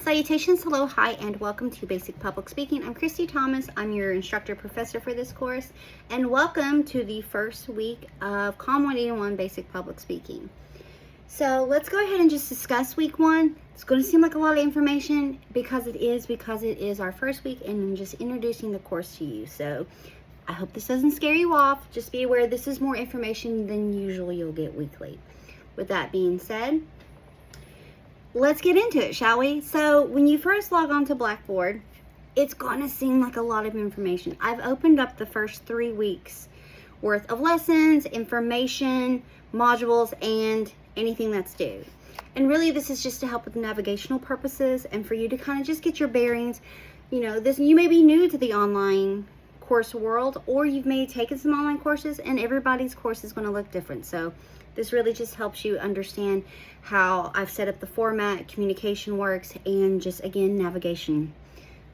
Salutations, hello, hi, and welcome to Basic Public Speaking. I'm Christy Thomas. I'm your instructor professor for this course, and welcome to the first week of COM 181 Basic Public Speaking. So let's go ahead and just discuss week one. It's going to seem like a lot of information because it is our first week, and I'm just introducing the course to you. So I hope this doesn't scare you off. Just be aware this is more information than usually you'll get weekly. With that being said, let's get into it, shall we? So when you first log on to Blackboard, it's gonna seem like a lot of information. I've opened up the first 3 weeks worth of lessons, information, modules, and anything that's due. And really this is just to help with navigational purposes and for you to kind of just get your bearings. You know, you may be new to the online course world, or you've maybe taken some online courses, and everybody's course is going to look different. So this really just helps you understand how I've set up the format, communication works, and just again navigation.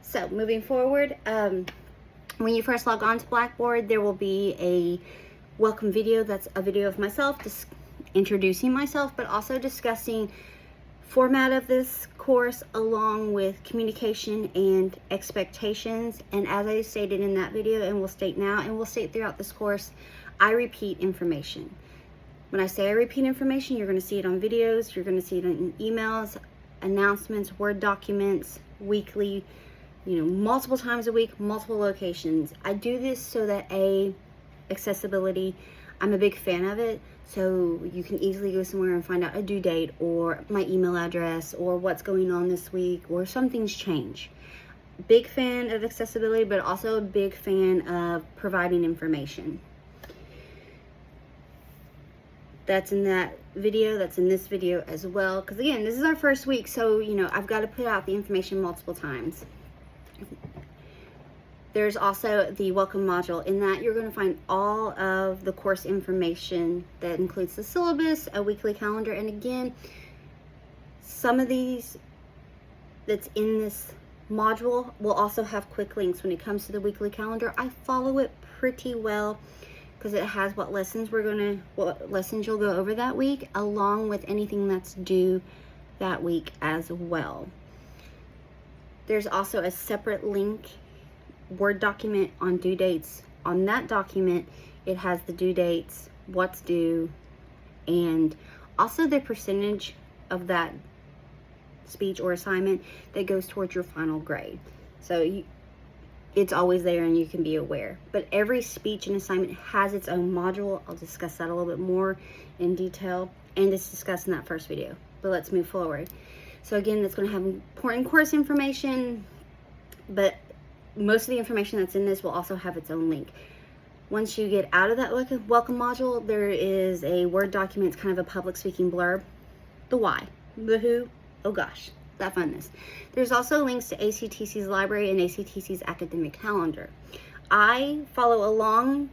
So moving forward, when you first log on to Blackboard, there will be a welcome video. That's a video of myself just introducing myself, but also discussing format of this course along with communication and expectations. And as I stated in that video, and will state now, and will state throughout this course, I repeat information. When I say I repeat information, you're going to see it on videos, you're going to see it in emails, announcements, Word documents, weekly, multiple times a week, multiple locations. I do this so that accessibility, I'm a big fan of it, so you can easily go somewhere and find out a due date or my email address or what's going on this week or something's changed. Big fan of accessibility, but also a big fan of providing information. That's in that video, that's in this video as well, because again, this is our first week, so I've got to put out the information multiple times. There's also the welcome module. In that, you're going to find all of the course information that includes the syllabus, a weekly calendar, and again, some of these that's in this module will also have quick links. When it comes to the weekly calendar, I follow it pretty well because it has what lessons you'll go over that week, along with anything that's due that week as well. There's also a separate link Word document on due dates. On that document, it has the due dates, what's due, and also the percentage of that speech or assignment that goes towards your final grade. So it's always there and you can be aware. But every speech and assignment has its own module. I'll discuss that a little bit more in detail, and it's discussed in that first video. But let's move forward. So again, that's going to have important course information, but most of the information that's in this will also have its own link. Once you get out of that welcome module, there is a Word document. It's kind of a public speaking blurb. The why, the who, oh gosh, that funness. There's also links to ACTC's library and ACTC's academic calendar. I follow along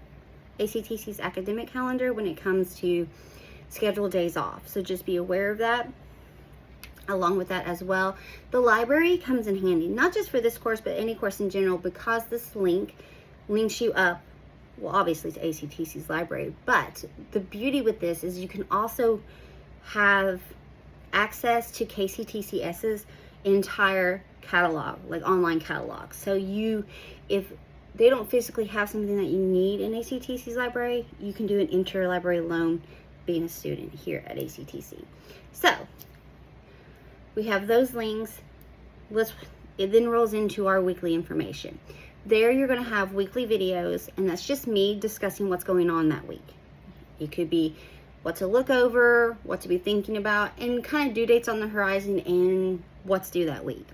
ACTC's academic calendar when it comes to scheduled days off, so just be aware of that. Along with that as well, the library comes in handy, not just for this course, but any course in general, because this link links you up, well, obviously to ACTC's library. But the beauty with this is you can also have access to KCTCS's entire catalog, like online catalog. So if they don't physically have something that you need in ACTC's library, you can do an interlibrary loan being a student here at ACTC. So we have those links. It then rolls into our weekly information. There you're going to have weekly videos, and that's just me discussing what's going on that week. It could be what to look over, what to be thinking about, and kind of due dates on the horizon and what's due that week.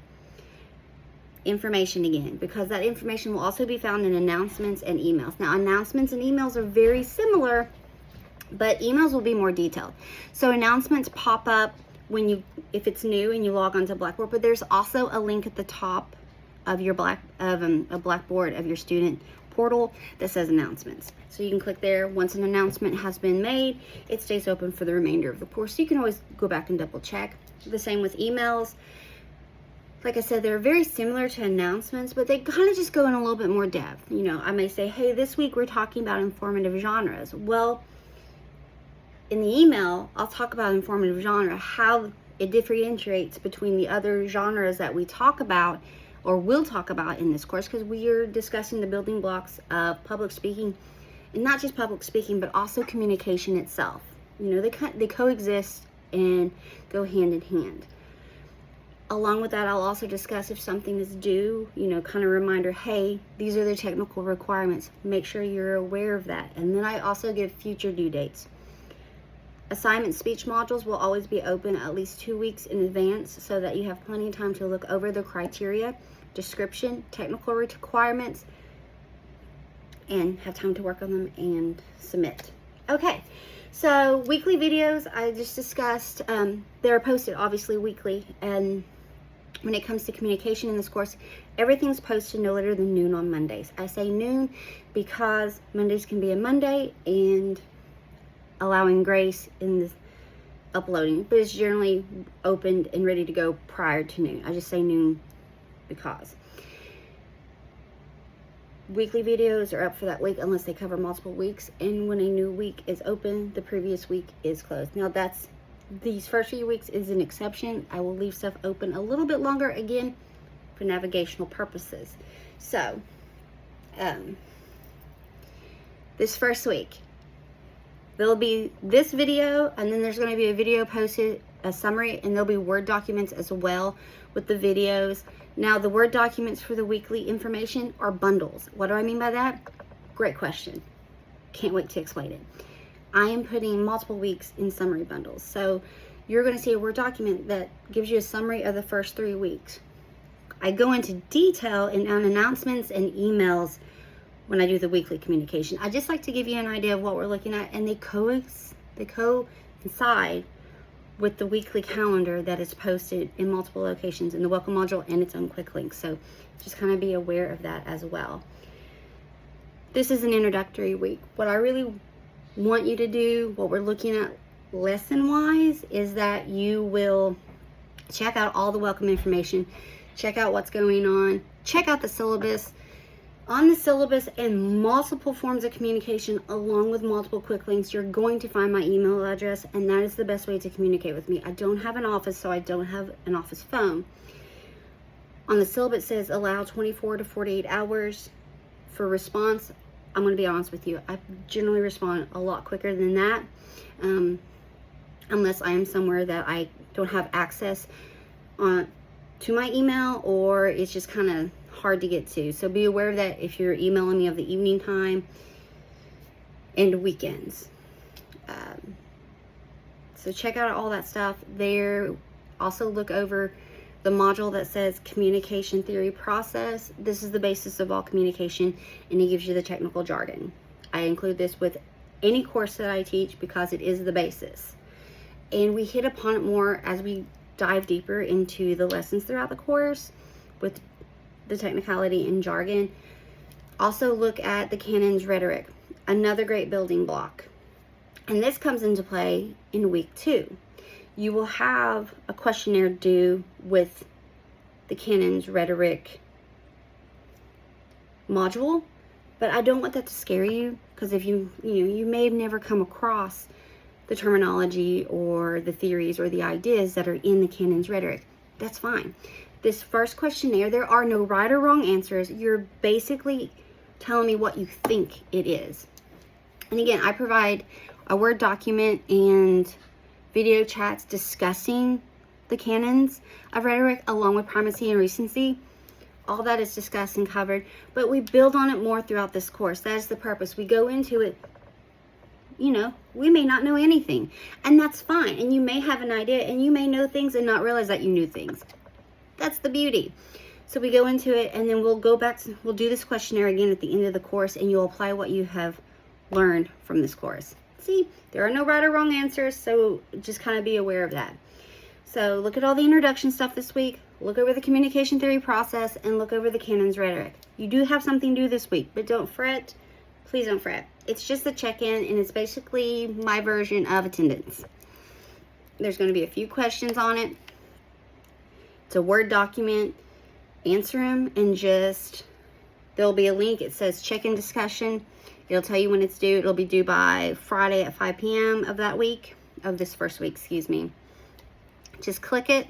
Information again, because that information will also be found in announcements and emails. Now, announcements and emails are very similar, but emails will be more detailed. So announcements pop up if it's new and you log onto Blackboard, but there's also a link at the top of your Blackboard of your student portal that says announcements. So you can click there. Once an announcement has been made, it stays open for the remainder of the course. So you can always go back and double check. The same with emails. Like I said, they're very similar to announcements, but they kind of just go in a little bit more depth. I may say, hey, this week we're talking about informative genres. Well, in the email, I'll talk about informative genre, how it differentiates between the other genres that we talk about or will talk about in this course, because we are discussing the building blocks of public speaking, and not just public speaking, but also communication itself. You know, they coexist and go hand in hand. Along with that, I'll also discuss if something is due, you know, kind of reminder, hey, these are the technical requirements. Make sure you're aware of that. And then I also give future due dates. Assignment speech modules will always be open at least 2 weeks in advance so that you have plenty of time to look over the criteria, description, technical requirements, and have time to work on them and submit. Okay, so weekly videos I just discussed. They're posted obviously weekly, and when it comes to communication in this course, everything's posted no later than noon on Mondays. I say noon because Mondays can be a Monday, and allowing grace in the uploading, but it's generally opened and ready to go prior to noon. I just say noon because weekly videos are up for that week unless they cover multiple weeks, and when a new week is open, the previous week is closed. Now that's, these first few weeks is an exception. I will leave stuff open a little bit longer, again, for navigational purposes. So, this first week, there'll be this video, and then there's going to be a video posted, a summary, and there'll be Word documents as well with the videos. Now, the Word documents for the weekly information are bundles. What do I mean by that? Great question. Can't wait to explain it. I am putting multiple weeks in summary bundles. So you're going to see a Word document that gives you a summary of the first 3 weeks. I go into detail in announcements and emails when I do the weekly communication. I just like to give you an idea of what we're looking at, and they coincide with the weekly calendar that is posted in multiple locations in the welcome module and its own quick link. So just kind of be aware of that as well. This is an introductory week. What I really want you to do, what we're looking at lesson wise, is that you will check out all the welcome information, check out what's going on, check out the syllabus. On the syllabus and multiple forms of communication, along with multiple quick links, you're going to find my email address, and that is the best way to communicate with me. I don't have an office, so I don't have an office phone. On the syllabus, it says allow 24 to 48 hours for response. I'm going to be honest with you, I generally respond a lot quicker than that, unless I am somewhere that I don't have access to my email, or it's just kind of hard to get to. So be aware of that if you're emailing me of the evening time and weekends. So check out all that stuff there. Also look over the module that says communication theory process. This is the basis of all communication, and it gives you the technical jargon. I include this with any course that I teach because it is the basis. And we hit upon it more as we dive deeper into the lessons throughout the course with the technicality and jargon. Also look at the canon's rhetoric, another great building block. And this comes into play in week 2. You will have a questionnaire due with the canon's rhetoric module, but I don't want that to scare you, because if you may have never come across the terminology or the theories or the ideas that are in the canon's rhetoric. That's fine. This first questionnaire, there are no right or wrong answers. You're basically telling me what you think it is. And again, I provide a Word document and video chats discussing the canons of rhetoric along with primacy and recency. All that is discussed and covered, but we build on it more throughout this course. That is the purpose. We go into it, we may not know anything, and that's fine. And you may have an idea, and you may know things and not realize that you knew things. That's the beauty. So we go into it, and then we'll go back, we'll do this questionnaire again at the end of the course, and you'll apply what you have learned from this course. See, there are no right or wrong answers, so just kind of be aware of that. So look at all the introduction stuff this week, look over the communication theory process, and look over the canon's rhetoric. You do have something due this week, but don't fret. Please don't fret. It's just a check-in, and it's basically my version of attendance. There's going to be a few questions on it. It's a Word document. Answer them, and there'll be a link. It says check-in discussion. It'll tell you when it's due. It'll be due by Friday at 5 p.m. of that week, of this first week, excuse me. Just click it,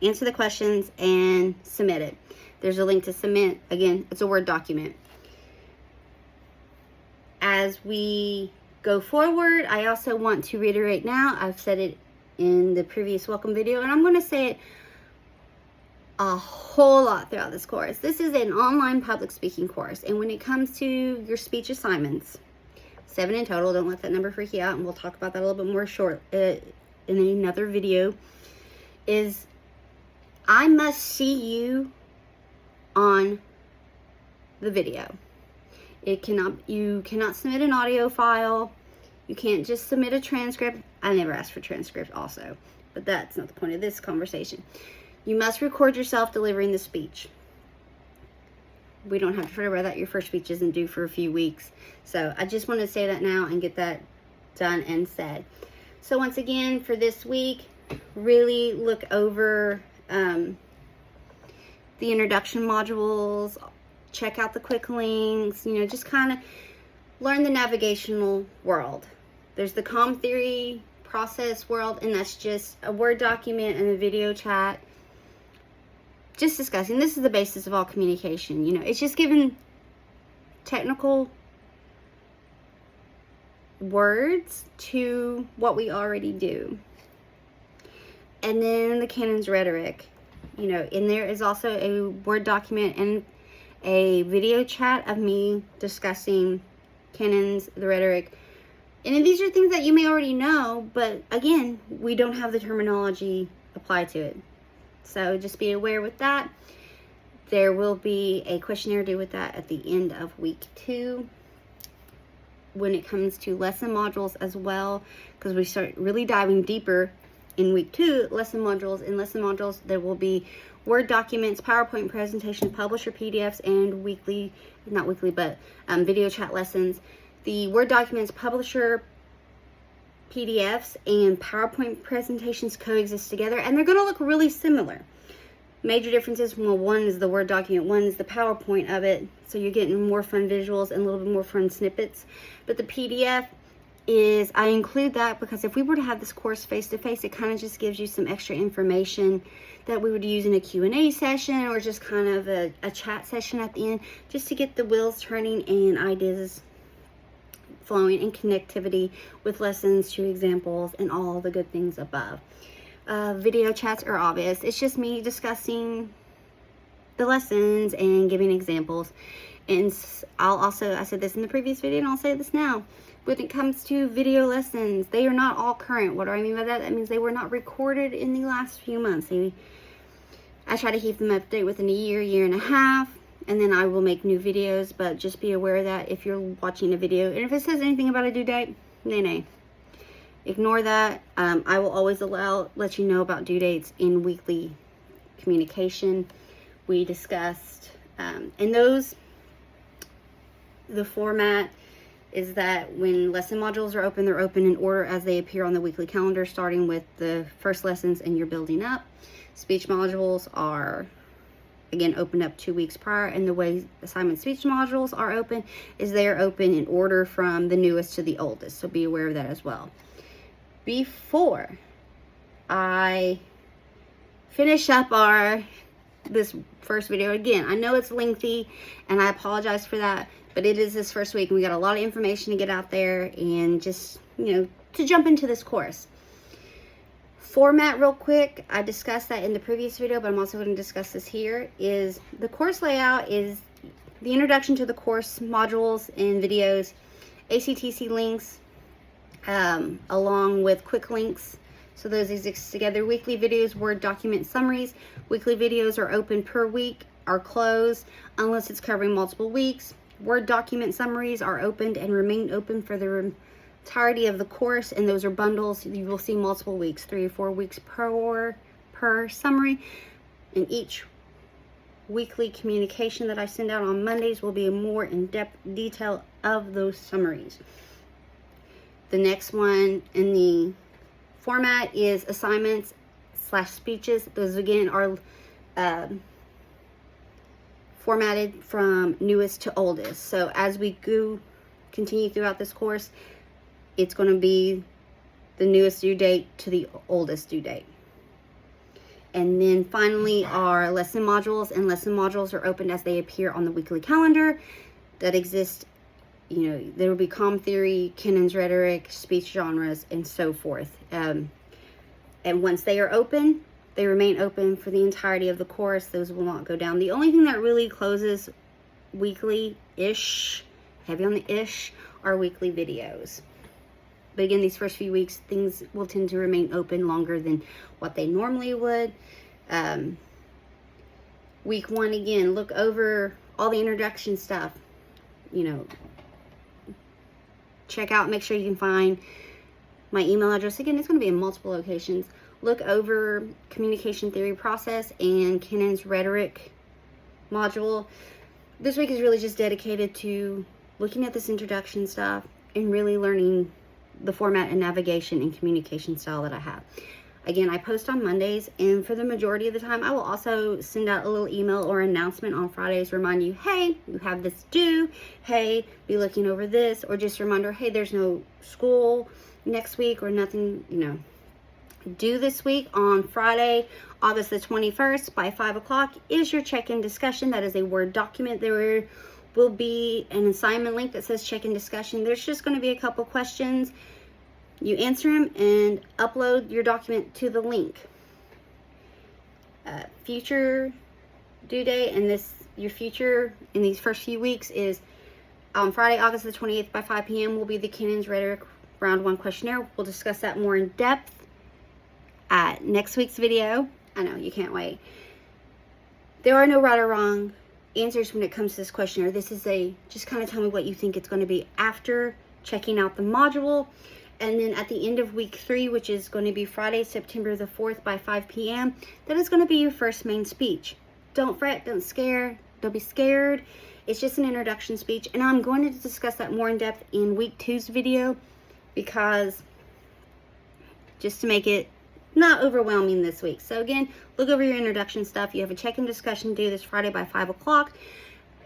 answer the questions, and submit it. There's a link to submit. Again, it's a Word document. As we go forward, I also want to reiterate now, I've said it in the previous welcome video, and I'm going to say it a whole lot throughout this course. This is an online public speaking course, and when it comes to your speech assignments, 7 in total, don't let that number freak you out, and we'll talk about that a little bit more short in another video, is I must see you on the video. You cannot submit an audio file. You can't just submit a transcript. I never asked for transcript also, but that's not the point of this conversation. You must record yourself delivering the speech. We don't have to worry about that. Your first speech isn't due for a few weeks. So I just want to say that now and get that done and said. So once again, for this week, really look over the introduction modules, check out the quick links, just kind of learn the navigational world. There's the comm theory process world, and that's just a Word document and a video chat. Just discussing. This is the basis of all communication. It's just giving technical words to what we already do. And then the Canon's rhetoric. In there is also a Word document and a video chat of me discussing canons, the rhetoric. And these are things that you may already know, but again, we don't have the terminology applied to it. So just be aware with that. There will be a questionnaire due with that at the end of week 2. When it comes to lesson modules as well, because we start really diving deeper in week 2, lesson modules. In lesson modules, there will be Word documents, PowerPoint presentations, publisher PDFs, and video chat lessons. The Word documents, publisher PDFs, and PowerPoint presentations coexist together, and they're going to look really similar. Major differences, well, one is the Word document, one is the PowerPoint of it, so you're getting more fun visuals and a little bit more fun snippets. But the PDF is, I include that because if we were to have this course face-to-face, it kind of just gives you some extra information that we would use in a Q&A session or just kind of a chat session at the end, just to get the wheels turning and ideas flowing and connectivity with lessons to examples and all the good things above. Video chats are obvious. It's just me discussing the lessons and giving examples. And I said this in the previous video and I'll say this now. When it comes to video lessons, they are not all current. What do I mean by that? That means they were not recorded in the last few months. I try to keep them up to date within a year and a half, and then I will make new videos, but just be aware that if you're watching a video, and if it says anything about a due date, nay. Ignore that. I will always let you know about due dates in weekly communication. We discussed, and the format is that when lesson modules are open, they're open in order as they appear on the weekly calendar, starting with the first lessons and you're building up. Speech modules are, again, opened up 2 weeks prior, and the way assignment speech modules are open is they are open in order from the newest to the oldest, so be aware of that as well. Before I finish up this first video, again, I know it's lengthy and I apologize for that, but it is this first week and we got a lot of information to get out there and just, to jump into this course. Format real quick, I discussed that in the previous video, but I'm also going to discuss this here, is the course layout is the introduction to the course modules and videos, ACTC links, along with quick links. So those exist together. Weekly videos, Word document summaries. Weekly videos are open per week, are closed unless it's covering multiple weeks. Word document summaries are opened and remain open for the entirety of the course, and those are bundles. You will see multiple weeks, 3 or 4 weeks per summary, and each weekly communication that I send out on Mondays will be a more in-depth detail of those summaries. The next one in the format is assignments / speeches. Those again are formatted from newest to oldest. So as we continue throughout this course, it's going to be the newest due date to the oldest due date. And then finally, our lesson modules, and lesson modules are opened as they appear on the weekly calendar that exist. You know, there will be comm theory, Kennan's rhetoric, speech genres, and so forth. And once they are open, they remain open for the entirety of the course. Those will not go down. The only thing that really closes weekly-ish, heavy on the ish, are weekly videos. But again, these first few weeks, things will tend to remain open longer than what they normally would. Week 1, again, look over all the introduction stuff. You know, check out, make sure you can find my email address. Again, it's going to be in multiple locations. Look over communication theory process and Kennan's rhetoric module. This week is really just dedicated to looking at this introduction stuff and really learning the format and navigation and communication style that I have. Again, I post on Mondays, and for the majority of the time, I will also send out a little email or announcement on Fridays, remind you, hey, you have this due, hey, be looking over this, or just a reminder, hey, there's no school next week or nothing, you know, due this week. On Friday, August the 21st by 5 o'clock is your check-in discussion. That is a Word document. There will be an assignment link that says check-in discussion. There's just going to be a couple questions. You answer them and upload your document to the link. Future due date and your future in these first few weeks is on Friday, August the 28th by 5 p.m. will be the Kennan's Rhetoric Round 1 questionnaire. We'll discuss that more in depth at next week's video. I know, you can't wait. There are no right or wrong answers when it comes to this questionnaire. This is just kind of tell me what you think it's going to be after checking out the module. And then at the end of week 3, which is going to be Friday, September the 4th by 5 p.m., that is going to be your first main speech. Don't fret, don't be scared. It's just an introduction speech. And I'm going to discuss that more in depth in week 2's video, because just to make it not overwhelming this week. So again, look over your introduction stuff. You have a check-in discussion due this Friday by 5 o'clock.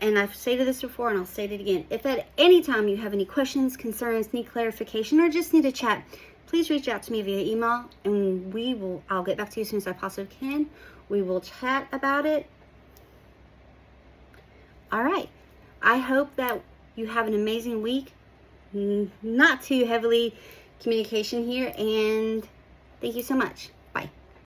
And I've stated this before, and I'll state it again. If at any time you have any questions, concerns, need clarification, or just need a chat, please reach out to me via email, and I'll get back to you as soon as I possibly can. We will chat about it. All right. I hope that you have an amazing week. Not too heavily communication here, and thank you so much.